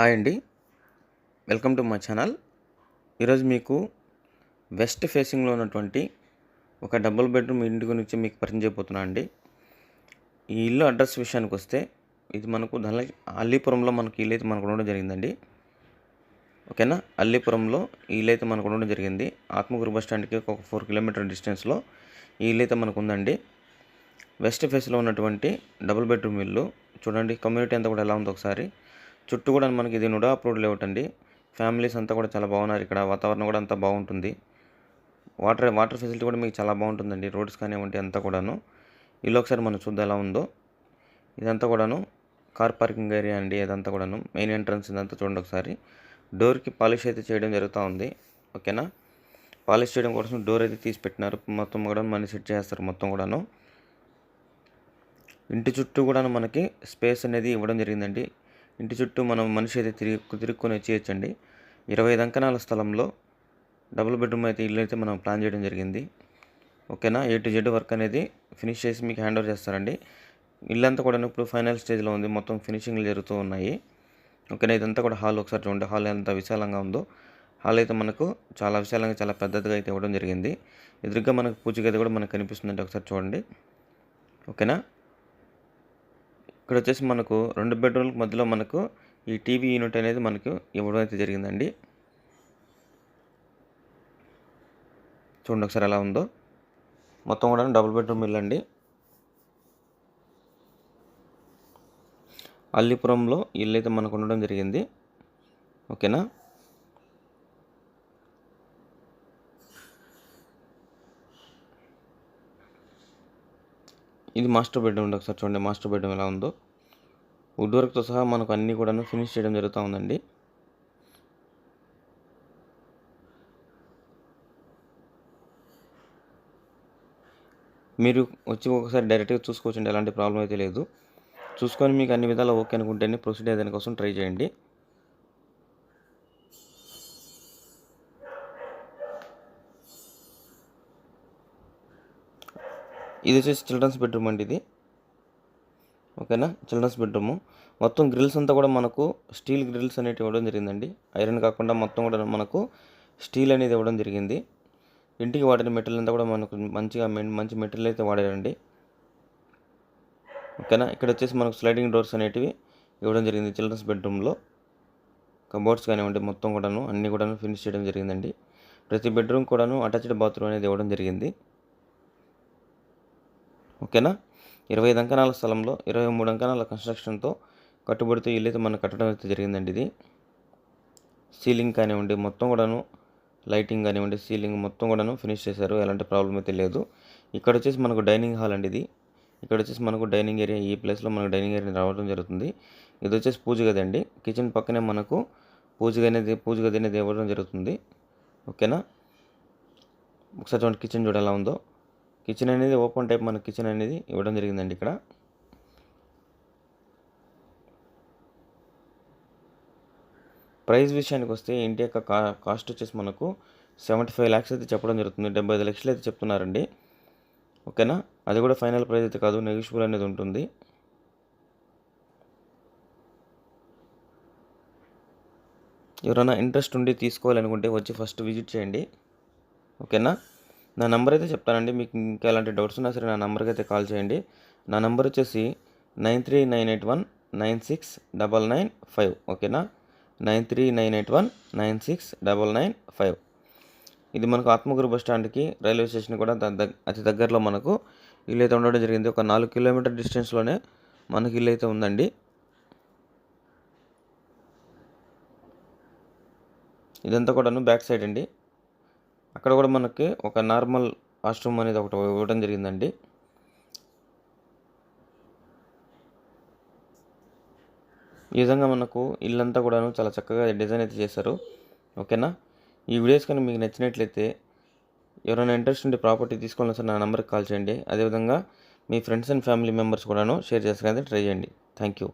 Hi అండి. Welcome to my channel. ఈరోజు మీకు వెస్ట్ ఫేసింగ్లో ఉన్నటువంటి ఒక డబుల్ బెడ్రూమ్ ఇంటి గురించి మీకు పరిచయం చేయబోతున్నాను అండి. ఈ ఇల్లు అడ్రస్ విషయానికి వస్తే ఇది మనకు అల్లీపురంలో మనకు ఇల్లు అయితే మనకు ఉండడం జరిగిందండి. ఓకేనా, అల్లీపురంలో ఈ ఇల్లు అయితే మనకు ఉండడం జరిగింది. ఆత్మకూరు బస్ స్టాండ్కి ఒక 4 కిలోమీటర్ డిస్టెన్స్లో ఈ ఇల్లు అయితే మనకు ఉందండి. వెస్ట్ ఫేస్లో ఉన్నటువంటి డబుల్ బెడ్రూమ్ ఇల్లు చూడండి. కమ్యూనిటీ అంతా కూడా ఎలా ఉందో ఒకసారి. చుట్టూ కూడా మనకి ఇది నుడా అప్రూవ్డ్ లేఅవుట్ అండి. ఫ్యామిలీస్ అంతా కూడా చాలా బాగున్నారు. ఇక్కడ వాతావరణం కూడా అంతా బాగుంటుంది. వాటర్ ఫెసిలిటీ కూడా మీకు చాలా బాగుంటుందండి. రోడ్స్ కానివ్వండి అంతా కూడాను. ఇల్లు ఒకసారి మనం చూద్దాం ఎలా ఉందో. ఇదంతా కూడాను కార్ పార్కింగ్ ఏరియా అండి. ఇదంతా కూడాను మెయిన్ ఎంట్రన్స్ ఇదంతా చూడండి ఒకసారి. డోర్కి పాలిష్ అయితే చేయడం జరుగుతూ ఉంది. ఓకేనా, పాలిష్ చేయడం కోసం డోర్ అయితే తీసి పెట్టినారు. మొత్తం కూడా మనీ సెట్ చేస్తారు మొత్తం కూడాను. ఇంటి చుట్టూ కూడా మనకి స్పేస్ అనేది ఇవ్వడం జరిగిందండి. ఇంటి చుట్టూ మనం మనిషి అయితే తిరుక్కొని వచ్చేయచ్చండి. 25 అంకణాల స్థలంలో డబుల్ బెడ్రూమ్ అయితే ఇల్లు అయితే మనం ప్లాన్ చేయడం జరిగింది. ఓకేనా, A to Z వర్క్ అనేది ఫినిష్ చేసి మీకు హ్యాండ్ ఓవర్ చేస్తారండి. ఇల్లంతా కూడా ఇప్పుడు ఫైనల్ స్టేజ్లో ఉంది. మొత్తం ఫినిషింగ్లు జరుగుతూ ఉన్నాయి. ఓకేనా, ఇదంతా కూడా హాల్ ఒకసారి చూడండి. హాల్ ఎంత విశాలంగా ఉందో. హాల్ అయితే మనకు చాలా విశాలంగా చాలా పెద్దదిగా అయితే ఇవ్వడం జరిగింది. ఎదురుగా మనకు పూజ గది కూడా మనకు కనిపిస్తుందండి. ఒకసారి చూడండి. ఓకేనా, ఇక్కడ వచ్చేసి మనకు 2 బెడ్రూమ్లకు మధ్యలో మనకు ఈ టీవీ యూనిట్ అనేది మనకు ఇవ్వడం అయితే జరిగిందండి. చూడండి ఒకసారి ఎలా ఉందో. మొత్తం కూడా డబుల్ బెడ్రూమ్ ఇల్లు అండి. అల్లీపురంలో ఇల్లు అయితే మనకు ఉండడం జరిగింది. ఓకేనా, ఇది మాస్టర్ బెడ్రూమ్. ఒకసారి చూడండి మాస్టర్ బెడ్రూమ్ ఎలా ఉందో. వుడ్ వర్క్తో సహా మనకు అన్నీ కూడా ఫినిష్ చేయడం జరుగుతూ ఉందండి. మీరు వచ్చి ఒకసారి డైరెక్ట్గా చూసుకోవచ్చండి. ఎలాంటి ప్రాబ్లం అయితే లేదు. చూసుకొని మీకు అన్ని విధాలు ఓకే అనుకుంటేనే ప్రొసీడ్ అయ్యే దానికోసం ట్రై చేయండి. ఇది వచ్చేసి చిల్డ్రన్స్ బెడ్రూమ్ అండి ఇది. ఓకేనా, చిల్డ్రన్స్ బెడ్రూము. మొత్తం గ్రిల్స్ అంతా కూడా మనకు స్టీల్ గ్రిల్స్ అనేవి ఇవ్వడం జరిగిందండి. ఐరన్ కాకుండా మొత్తం కూడా మనకు స్టీల్ అనేది ఇవ్వడం జరిగింది. ఇంటికి వాడిన మెటీరియల్ అంతా కూడా మనకు మంచి మెటీరియల్ అయితే వాడారండి. ఓకేనా, ఇక్కడ వచ్చేసి మనకు స్లైడింగ్ డోర్స్ అనేటివి ఇవ్వడం జరిగింది. చిల్డ్రన్స్ బెడ్రూమ్లో కబోర్డ్స్ కానివ్వండి మొత్తం కూడాను అన్నీ కూడా ఫినిష్ చేయడం జరిగిందండి. ప్రతి బెడ్రూమ్ కూడాను అటాచ్డ్ బాత్రూమ్ అనేది ఇవ్వడం జరిగింది. ఓకేనా, 25 అంకణాల స్థలంలో 23 అంకణాల కన్స్ట్రక్షన్తో కట్టుబడితో ఇల్లు అయితే మనం కట్టడం అయితే జరిగిందండి. ఇది సీలింగ్ కానివ్వండి మొత్తం కూడాను లైటింగ్ కానివ్వండి సీలింగ్ మొత్తం కూడాను ఫినిష్ చేశారు. ఎలాంటి ప్రాబ్లం అయితే లేదు. ఇక్కడ వచ్చేసి మనకు డైనింగ్ హాల్ అండి ఇది. ఇక్కడ వచ్చేసి మనకు డైనింగ్ ఏరియా, ఈ ప్లేస్లో మనకు డైనింగ్ ఏరియా రావడం జరుగుతుంది. ఇది వచ్చేసి పూజ గది అండి. కిచెన్ పక్కనే మనకు పూజ గది అనేది ఇవ్వడం జరుగుతుంది. ఓకేనా, ఒకసారి చూడండి కిచెన్ చూడ ఎలా ఉందో. కిచెన్ అనేది ఓపెన్ టైప్ మన కిచెన్ అనేది ఇవ్వడం జరిగిందండి. ఇక్కడ ప్రైస్ విషయానికి వస్తే ఇంటి యొక్క కాస్ట్ వచ్చేసి మనకు 75 lakhs అయితే చెప్పడం జరుగుతుంది. 75 లక్షలు అయితే చెప్తున్నారండి. ఓకేనా, అది కూడా ఫైనల్ ప్రైస్ అయితే కాదు, నెగోషియబుల్ అనేది ఉంటుంది. ఎవరైనా ఇంట్రెస్ట్ ఉండి తీసుకోవాలనుకుంటే వచ్చి ఫస్ట్ విజిట్ చేయండి. ఓకేనా, నా నెంబర్ అయితే చెప్తానండి. మీకు ఇంకా ఎలాంటి డౌట్స్ ఉన్నా సరే నా నెంబర్కి అయితే కాల్ చేయండి. నా నెంబర్ వచ్చేసి 9398196995. ఓకేనా, 9398196995. ఇది మనకు ఆత్మకూరు బస్ స్టాండ్కి రైల్వే స్టేషన్ కూడా అతి దగ్గరలో మనకు ఇల్లు అయితే ఉండడం జరిగింది. ఒక 4 కిలోమీటర్ డిస్టెన్స్లోనే మనకి ఇల్లు అయితే ఉందండి. ఇదంతా కూడాను బ్యాక్ సైడ్ అండి. అక్కడ కూడా మనకి ఒక నార్మల్ వాష్రూమ్ అనేది ఒకటి ఇవ్వడం జరిగిందండి. ఈ విధంగా మనకు ఇల్లంతా కూడాను చాలా చక్కగా డిజైన్ అయితే చేశారు. ఓకేనా, ఈ వీడియోస్ కానీ మీకు నచ్చినట్లయితే ఎవరైనా ఇంట్రెస్ట్ ఉంటే ప్రాపర్టీ తీసుకోవాలని సార్ నా నెంబర్కి కాల్ చేయండి. అదేవిధంగా మీ ఫ్రెండ్స్ అండ్ ఫ్యామిలీ మెంబర్స్ కూడాను షేర్ చేసుకోవడానికి ట్రై చేయండి. Thank you.